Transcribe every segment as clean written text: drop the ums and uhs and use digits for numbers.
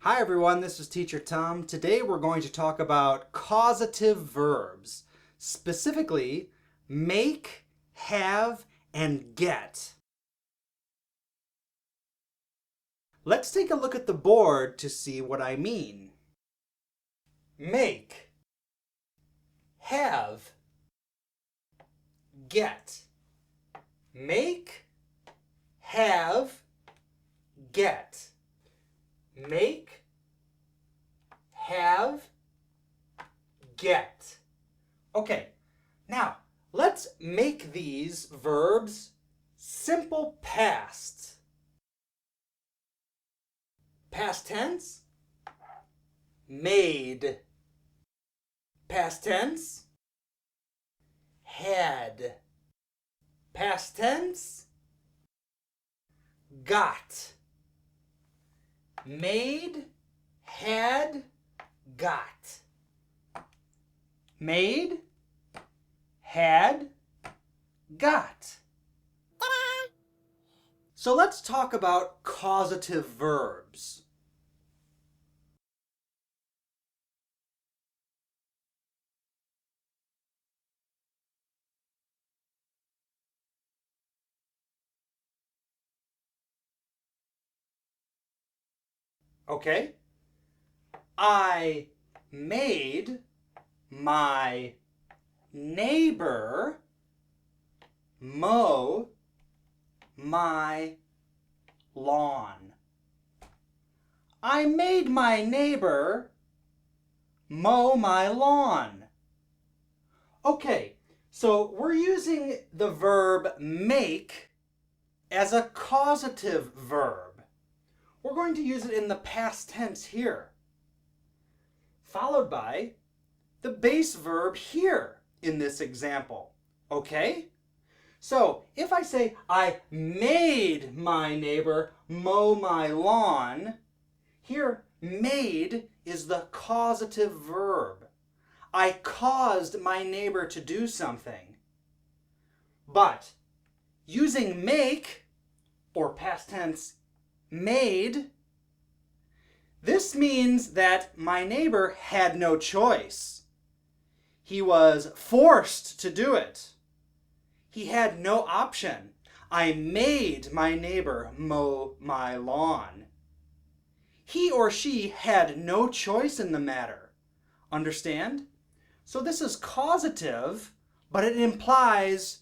Hi everyone, this is Teacher Tom. Today we're going to talk about causative verbs, specifically make, have, and get. Let's take a look at the board to see what I mean. Make, have, get. Make, have, get. Make, have, get. Okay, now let's make these verbs simple past. Past tense, made. Past tense, had. Past tense, got. Made, had, got. Made, had, got. Ta-da! So let's talk about causative verbs. Okay? I made my neighbor mow my lawn. I made my neighbor mow my lawn. Okay, so we're using the verb make as a causative verb. We're going to use it in the past tense here, followed by the base verb here in this example. Okay? So if I say, I made my neighbor mow my lawn, here, made is the causative verb. I caused my neighbor to do something. But using make, or past tense, made, this means that my neighbor had no choice. He was forced to do it. He had no option. I made my neighbor mow my lawn. He or she had no choice in the matter. Understand? So this is causative, but it implies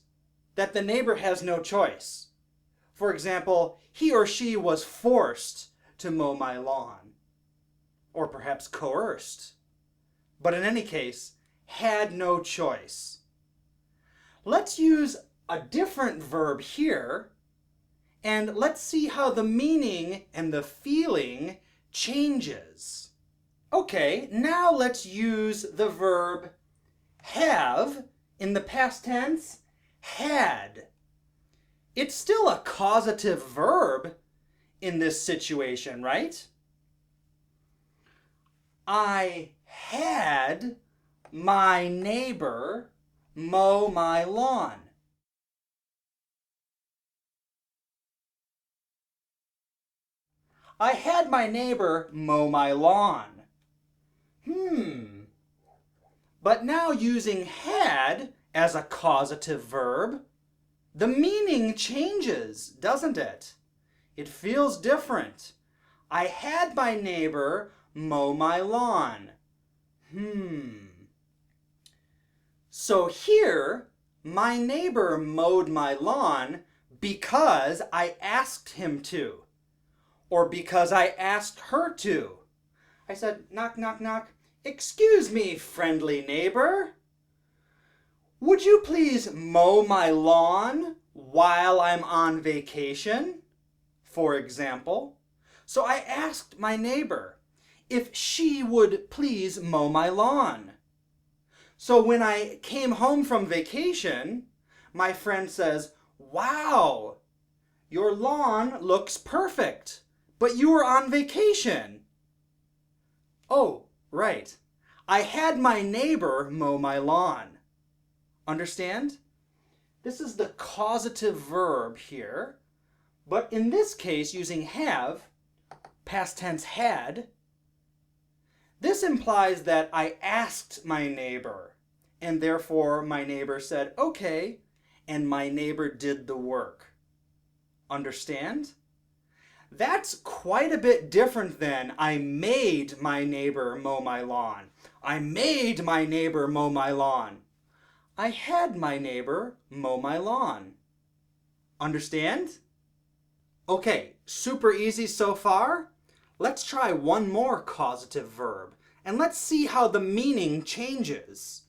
that the neighbor has no choice. For example, he or she was forced to mow my lawn, or perhaps coerced, but in any case, had no choice. Let's use a different verb here, and let's see how the meaning and the feeling changes. Okay, now let's use the verb have in the past tense, had. It's still a causative verb in this situation, right? I had my neighbor mow my lawn. I had my neighbor mow my lawn. But now using had as a causative verb, the meaning changes, doesn't it? It feels different. I had my neighbor mow my lawn. So here, my neighbor mowed my lawn because I asked him to, or because I asked her to. I said, knock, knock, knock. Excuse me, friendly neighbor. Would you please mow my lawn while I'm on vacation? For example. So I asked my neighbor if she would please mow my lawn. So when I came home from vacation, my friend says, wow, your lawn looks perfect, but you were on vacation. Oh, right. I had my neighbor mow my lawn. Understand? This is the causative verb here, but in this case, using have, past tense had, This implies that I asked my neighbor, and therefore my neighbor said, okay, and my neighbor did the work. Understand? That's quite a bit different than I made my neighbor mow my lawn. I made my neighbor mow my lawn. I had my neighbor mow my lawn. Understand? Okay, super easy so far. Let's try one more causative verb, and let's see how the meaning changes.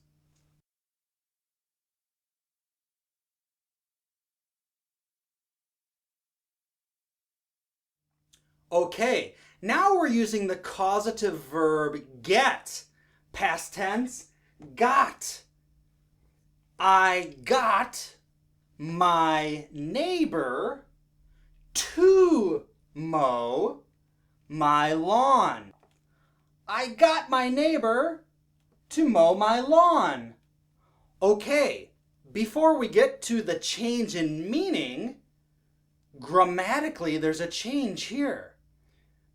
Okay, now we're using the causative verb get. Past tense, got. I got my neighbor to mow my lawn. I got my neighbor to mow my lawn. Okay, before we get to the change in meaning, grammatically there's a change here.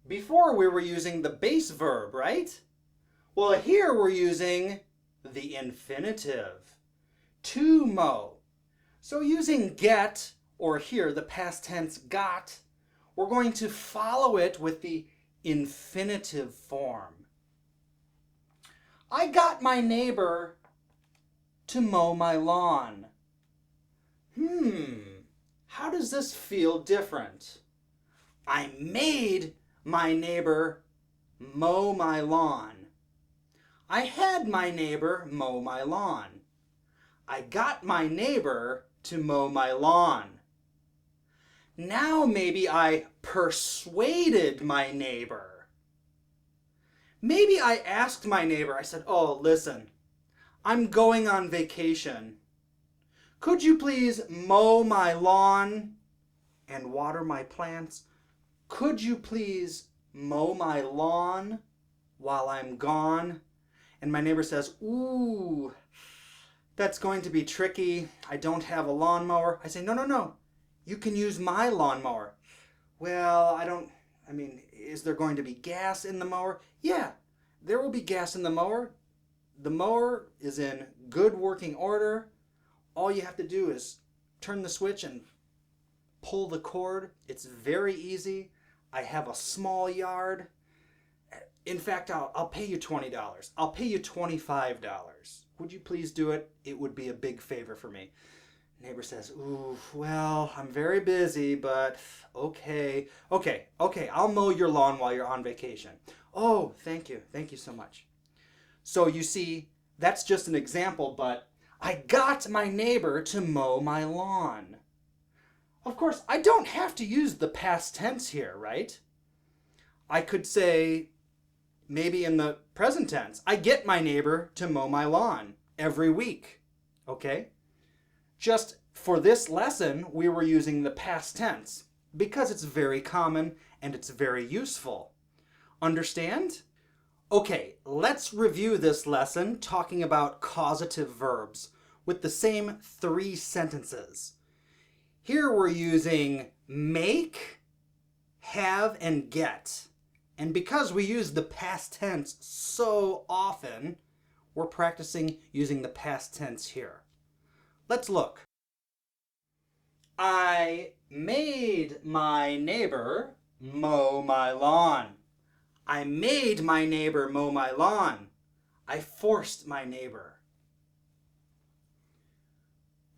Before we were using the base verb, right? Well, here we're using the infinitive, to mow. So using get, or here the past tense got, we're going to follow it with the infinitive form. I got my neighbor to mow my lawn. How does this feel different? I made my neighbor mow my lawn. I had my neighbor mow my lawn. I got my neighbor to mow my lawn. Now maybe I persuaded my neighbor. Maybe I asked my neighbor, I said, oh, listen, I'm going on vacation. Could you please mow my lawn and water my plants? Could you please mow my lawn while I'm gone? And my neighbor says, ooh, that's going to be tricky. I don't have a lawnmower. I say, no. You can use my lawnmower. Well, is there going to be gas in the mower? Yeah, there will be gas in the mower. The mower is in good working order. All you have to do is turn the switch and pull the cord. It's very easy. I have a small yard. In fact, I'll pay you $20. I'll pay you $25. Would you please do it? It would be a big favor for me. Neighbor says, ooh, well, I'm very busy, but okay. Okay, I'll mow your lawn while you're on vacation. Oh, thank you. Thank you so much. So you see, that's just an example, but I got my neighbor to mow my lawn. Of course, I don't have to use the past tense here, right? I could say, maybe in the present tense, I get my neighbor to mow my lawn every week, okay? Just for this lesson, we were using the past tense because it's very common and it's very useful. Understand? Okay, let's review this lesson talking about causative verbs with the same 3 sentences. Here we're using make, have, and get. And because we use the past tense so often, we're practicing using the past tense here. Let's look. I made my neighbor mow my lawn. I made my neighbor mow my lawn. I forced my neighbor.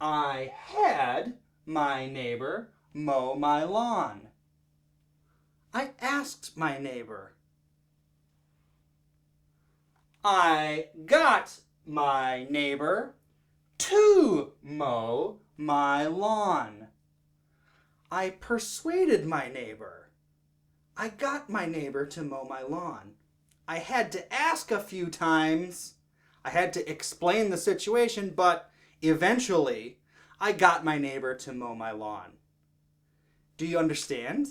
I had my neighbor mow my lawn. I asked my neighbor. I got my neighbor to mow my lawn. I persuaded my neighbor. I got my neighbor to mow my lawn. I had to ask a few times. I had to explain the situation, but eventually I got my neighbor to mow my lawn. Do you understand?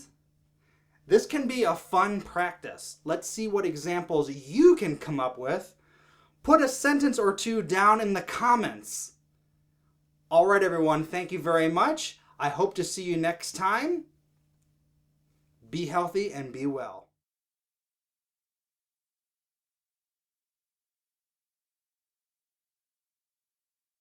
This can be a fun practice. Let's see what examples you can come up with. Put a sentence or two down in the comments. All right, everyone, thank you very much. I hope to see you next time. Be healthy and be well.